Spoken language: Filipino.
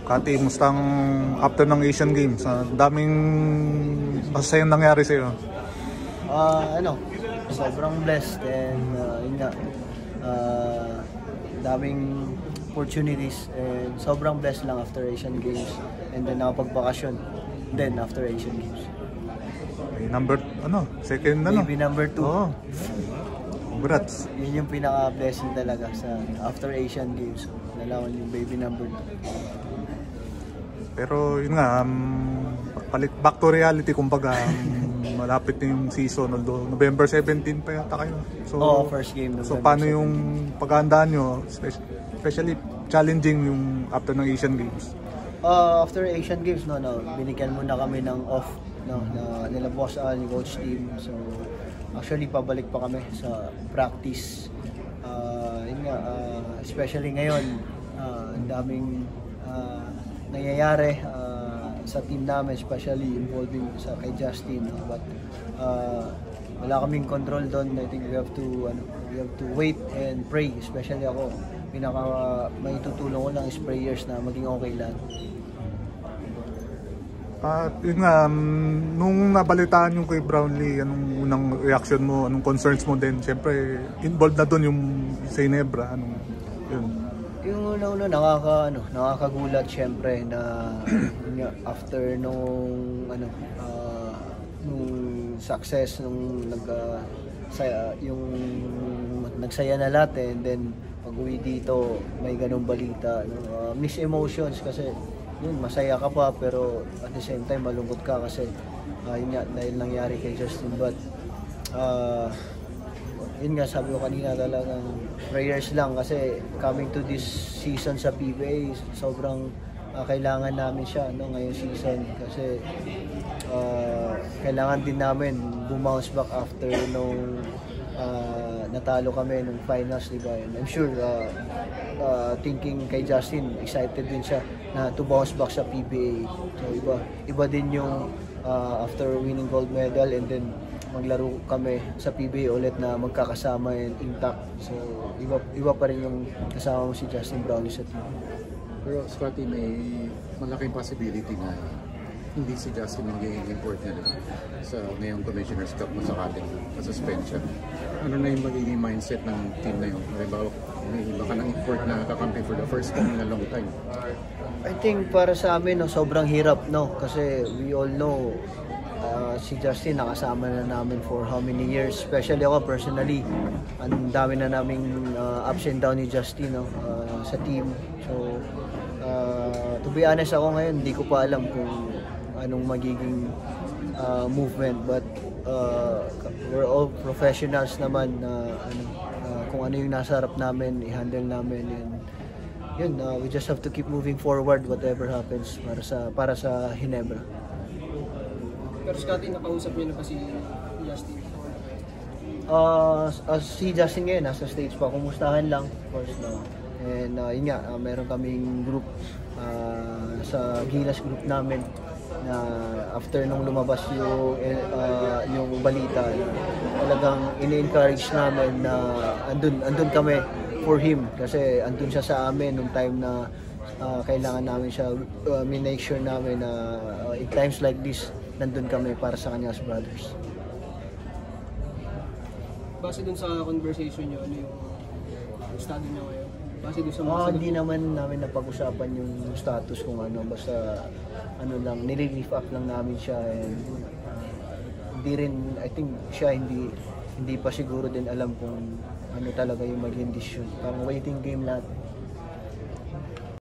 Kati, mustang after ng Asian Games? Daming masayang nangyari sa'yo. Sobrang blessed and yun nga, daming opportunities and sobrang blessed lang after Asian Games and then nakapagbakasyon then after Asian Games. Second Baby number 2. Oh. Congrats. Yun yung pinaka-blessing talaga sa after Asian Games. Nalaman yung baby number 2. Pero yun nga, back to reality kumbaga, malapit na yung season, although November 17 pa yata kayo. So, first game. So paano yung paghahandaan nyo, especially challenging yung after ng Asian Games? After Asian Games, binigyan muna kami ng off nila Boss Al, ni Coach Team. So actually pabalik pa kami sa practice. Yun nga, especially ngayon, ang daming nangyayari sa team namin, especially involving kay Justin, but wala kaming control doon. I think we have to wait and pray, especially ako. May tutulong ko lang is prayers na maging okay lang. Yun nga, nung nabalitaan yung kay Brownlee, anong unang reaction mo, anong concerns mo din? Siyempre, involved na doon yung sa Ginebra, yun. Yung una nakakagulat syempre na after nung success nung nagsaya na lahat and then pag-uwi dito may ganung balita, mixed emotions kasi yun, masaya ka pa pero at the same time malungkot ka kasi yun nga, dahil nangyari kay Justin, but yun nga, sabi ko kanina, talagang prayers lang kasi coming to this season sa PBA, sobrang kailangan namin siya ngayong season kasi kailangan din namin bumounce back after nung natalo kami nung finals, diba? And I'm sure thinking kay Justin, excited din siya na to bounce back sa PBA. So iba din yung after winning gold medal and then maglaro kami sa PBA ulit na magkakasama and intact. So, iba pa rin yung kasama mo si Justin Brownlee sa team. Pero Scotty, may malaking possibility na hindi si Justin magiging important sa ngayong Commissioner's Cup mo sa ating suspension. Ano na yung magiging mindset ng team na yun? May iba ka ng import na kakampi for the first time in a long time. I think para sa amin, sobrang hirap, kasi we all know si Justin nakasama na namin for how many years, especially ako personally, ang dami na naming ups and down ni Justin sa team. So to be honest, ako ngayon hindi ko pa alam kung anong magiging movement, but we're all professionals naman na kung ano yung nasa harap namin, i-handle namin, and yun, we just have to keep moving forward whatever happens para sa Ginebra. Pero Scotty, nakausap niyo na ba si Justin? Si Justin ngayon, nasa stage pa. Kumustahan lang, of course. And yun nga, meron kaming group sa Gilas group namin na after nung lumabas yung balita, talagang ini-encourage namin na andun kami for him. Kasi andun siya sa amin nung time na kailangan namin siya. Make sure namin na in times like this, nandun kami para sa kanya as brothers. Base dun sa conversation nyo, ano yung study nyo ngayon? Base dun sa hindi naman namin napag-usapan yung status kung ano, basta lang, nililift up lang namin siya, and hindi rin, I think siya hindi pa siguro din alam kung ano talaga yung maging decision. Parang waiting game lahat.